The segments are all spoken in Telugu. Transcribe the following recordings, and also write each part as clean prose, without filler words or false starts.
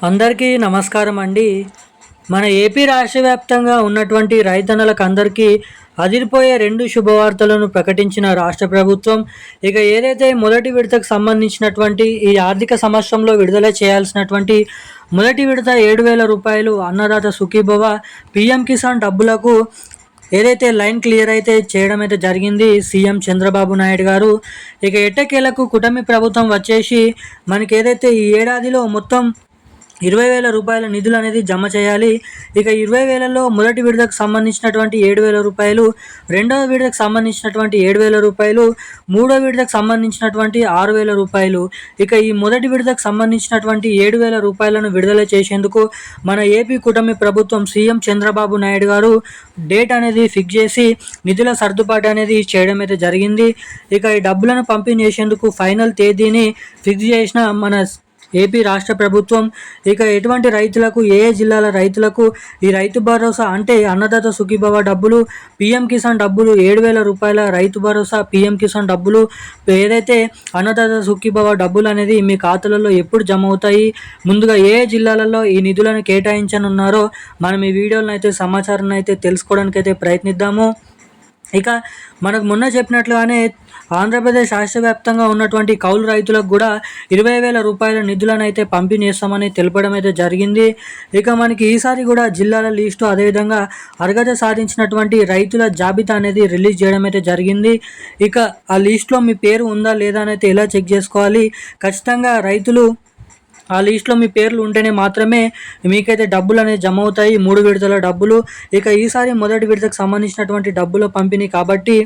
అందరికీ నమస్కారం అండి. మన ఏపీ రాష్ట్ర వ్యాప్తంగా ఉన్నటువంటి రైతన్నలకు అందరికీ అదిరిపోయే 2 శుభవార్తలను ప్రకటించిన రాష్ట్ర ప్రభుత్వం. ఇక ఏదైతే మొదటి విడతకు సంబంధించినటువంటి ఈ ఆర్థిక సంవత్సరంలో విడుదల చేయాల్సినటువంటి మొదటి విడత రూ. 7,000 అన్నదాత సుఖీభవ, పీఎం కిసాన్ డబ్బులకు ఏదైతే లైన్ క్లియర్ అయితే చేయడం అయితే జరిగింది సీఎం చంద్రబాబు నాయుడు గారు. ఇక ఎట్టకేలకు కూటమి ప్రభుత్వం వచ్చేసి మనకి ఏదైతే ఈ ఏడాదిలో మొత్తం 20,000 నిధులు అనేది జమ చేయాలి. ఇక 20,000లో మొదటి విడతకు సంబంధించినటువంటి 7,000, రెండవ విడతకు సంబంధించినటువంటి 7,000, మూడో విడతకు సంబంధించినటువంటి 6,000. ఇక ఈ మొదటి విడతకు సంబంధించినటువంటి 7,000 విడుదల చేసేందుకు మన ఏపీ కూటమి ప్రభుత్వం సీఎం చంద్రబాబు నాయుడు గారు డేట్ అనేది ఫిక్స్ చేసి నిధుల సర్దుబాటు అనేది చేయడం అయితే జరిగింది. ఇక ఈ డబ్బులను పంపిణీ చేసేందుకు ఫైనల్ తేదీని ఫిక్స్ చేసిన మన ఏపీ రాష్ట్ర ప్రభుత్వం. ఇక ఎటువంటి రైతులకు, ఏ జిల్లాల రైతులకు ఈ రైతు భరోసా అంటే అన్నదాత సుఖీభవ డబ్బులు, పీఎం కిసాన్ డబ్బులు, 7,000 రైతు భరోసా, పీఎం కిసాన్ డబ్బులు, ఏదైతే అన్నదాత సుఖీభవ డబ్బులు అనేది మీ ఖాతాలలో ఎప్పుడు జమ అవుతాయి, ముందుగా ఏ జిల్లాలలో ఈ నిధులను కేటాయించనున్నారో మనం ఈ వీడియోలను అయితే సమాచారాన్ని అయితే తెలుసుకోవడానికి అయితే ప్రయత్నిద్దాము. ఇక మనకు మొన్న చెప్పినట్లుగానే ఆంధ్రప్రదేశ్ రాష్ట్ర వ్యాప్తంగా ఉన్నటువంటి కౌలు రైతులకు కూడా 20,000 నిధులను అయితే పంపిణీ చేస్తామని తెలపడం అయితే జరిగింది. ఇక మనకి ఈసారి కూడా జిల్లాల లిస్టు, అదేవిధంగా అర్హత సాధించినటువంటి రైతుల జాబితా అనేది రిలీజ్ చేయడం అయితే జరిగింది. ఇక ఆ లిస్టులో మీ పేరు ఉందా లేదా అని అయితే ఎలా చెక్ చేసుకోవాలి, ఖచ్చితంగా రైతులు ఆ లిస్టులో మీ పేర్లు ఉంటేనే మాత్రమే మీకైతే డబ్బులు అనేది జమ అవుతాయి, 3 విడతల డబ్బులు. ఇక ఈసారి మొదటి విడతకు సంబంధించినటువంటి డబ్బుల పంపిణీ కాబట్టి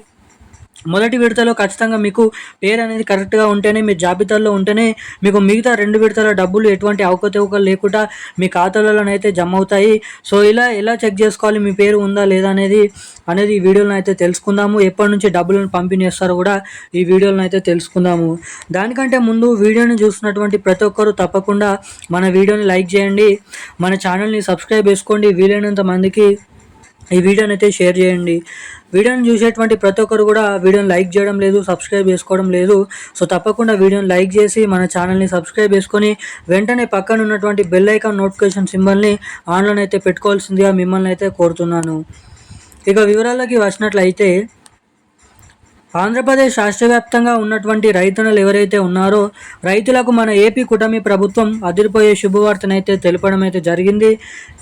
మొదటి విడతలో ఖచ్చితంగా మీకు పేరు అనేది కరెక్ట్గా ఉంటేనే, మీ జాబితాలో ఉంటేనే మీకు మిగతా 2 విడతల డబ్బులు ఎటువంటి అవకతవకలు లేకుండా మీ ఖాతాలలోనైతే జమ అవుతాయి. సో ఇలా ఎలా చెక్ చేసుకోవాలి మీ పేరు ఉందా లేదా అనేది ఈ వీడియోలో అయితే తెలుసుకుందాము. ఎప్పటి నుంచి డబ్బులను పంపిణీ చేస్తారో కూడా ఈ వీడియోలో అయితే తెలుసుకుందాము. దానికంటే ముందు వీడియోని చూస్తున్నటువంటి ప్రతి ఒక్కరూ తప్పకుండా మన వీడియోని లైక్ చేయండి, మన ఛానల్ని సబ్స్క్రైబ్ చేసుకోండి, వీలైనంత మందికి ఈ వీడియోని అయితే షేర్ చేయండి. వీడియోని చూసేటువంటి ప్రతి ఒక్కరు కూడా వీడియోని లైక్ చేయడం లేదు, సబ్స్క్రైబ్ చేసుకోవడం లేదు. సో తప్పకుండా వీడియోని లైక్ చేసి మన ఛానల్ని సబ్స్క్రైబ్ చేసుకొని వెంటనే పక్కన ఉన్నటువంటి బెల్ ఐకాన్ నోటిఫికేషన్ సింబల్ని ఆన్లోనైతే పెట్టుకోవాల్సిందిగా మిమ్మల్ని అయితే కోరుతున్నాను. ఇక వివరాలకి వచ్చినట్లయితే ఆంధ్రప్రదేశ్ రాష్ట్ర వ్యాప్తంగా ఉన్నటువంటి రైతన్నలు ఎవరైతే ఉన్నారో రైతులకు మన ఏపీ కూటమి ప్రభుత్వం అదిరిపోయే శుభవార్తనైతే తెలపడం అయితే జరిగింది.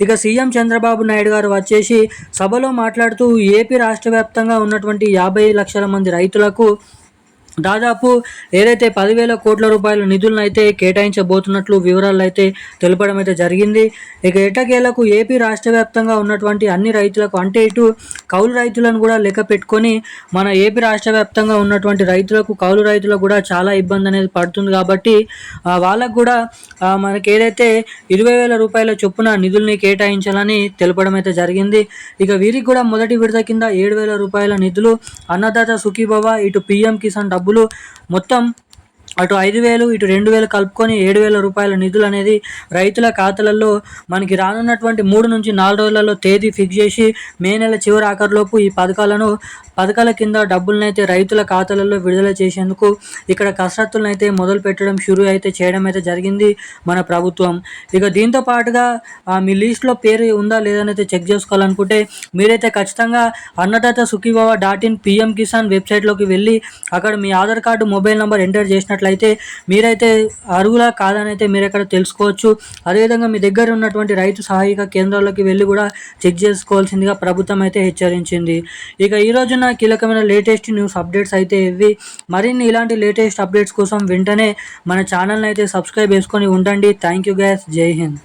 ఇక సీఎం చంద్రబాబు నాయుడు గారు వచ్చేసి సభలో మాట్లాడుతూ ఏపీ రాష్ట్ర వ్యాప్తంగా ఉన్నటువంటి 50 లక్షల మంది రైతులకు దాదాపు ఏదైతే 10,000 కోట్ల రూపాయల నిధులను అయితే కేటాయించబోతున్నట్లు వివరాలు అయితే తెలపడం అయితే జరిగింది. ఇక ఎట్టకేలకు ఏపీ రాష్ట్ర వ్యాప్తంగా ఉన్నటువంటి అన్ని రైతులకు, అంటే ఇటు కౌలు రైతులను కూడా లెక్క పెట్టుకొని మన ఏపీ రాష్ట్ర వ్యాప్తంగా ఉన్నటువంటి రైతులకు, కౌలు రైతులకు కూడా చాలా ఇబ్బంది అనేది పడుతుంది కాబట్టి వాళ్ళకు కూడా మనకి ఏదైతే 20,000 చొప్పున నిధుల్ని కేటాయించాలని తెలపడం అయితే జరిగింది. ఇక వీరికి కూడా మొదటి విడత కింద 7,000 నిధులు, అన్నదాత సుఖీభవ, ఇటు పీఎం కిసాన్ డబ్బులు మొత్తం అటు 5,000 ఇటు 2,000 కలుపుకొని 7,000 నిధులు అనేది రైతుల ఖాతాలలో మనకి రానున్నటువంటి 3 నుంచి 4 రోజులలో తేదీ ఫిక్స్ చేసి మే నెల చివరి ఆఖరులోపు ఈ పథకాల కింద డబ్బులను అయితే రైతుల ఖాతాలలో విడుదల చేసేందుకు ఇక్కడ కసరత్తులను అయితే మొదలు పెట్టడం షురూ అయితే చేయడం అయితే జరిగింది మన ప్రభుత్వం. ఇక దీంతో పాటుగా మీ లిస్ట్లో పేరు ఉందా లేదనైతే చెక్ చేసుకోవాలనుకుంటే మీరైతే ఖచ్చితంగా అన్నదాత సుఖీభవ .in పీఎం కిసాన్ వెబ్సైట్లోకి వెళ్ళి అక్కడ మీ Aadhaar card, mobile number enter చేసినట్లయితే మీరైతే అర్హులా కాదని అయితే మీరు ఎక్కడ తెలుసుకోవచ్చు. అదేవిధంగా మీ దగ్గర ఉన్నటువంటి రైతు సహాయక కేంద్రాల్లోకి వెళ్ళి కూడా చెక్ చేసుకోవాల్సిందిగా ప్రభుత్వం అయితే హెచ్చరించింది. ఇక ఈ రోజున కీలకమైన లేటెస్ట్ న్యూస్ అప్డేట్స్ అయితే ఇవి. మరిన్ని ఇలాంటి లేటెస్ట్ అప్డేట్స్ కోసం వెంటనే మన ఛానల్ని అయితే సబ్స్క్రైబ్ చేసుకొని ఉండండి. థ్యాంక్ యూ గైస్, జై హింద్.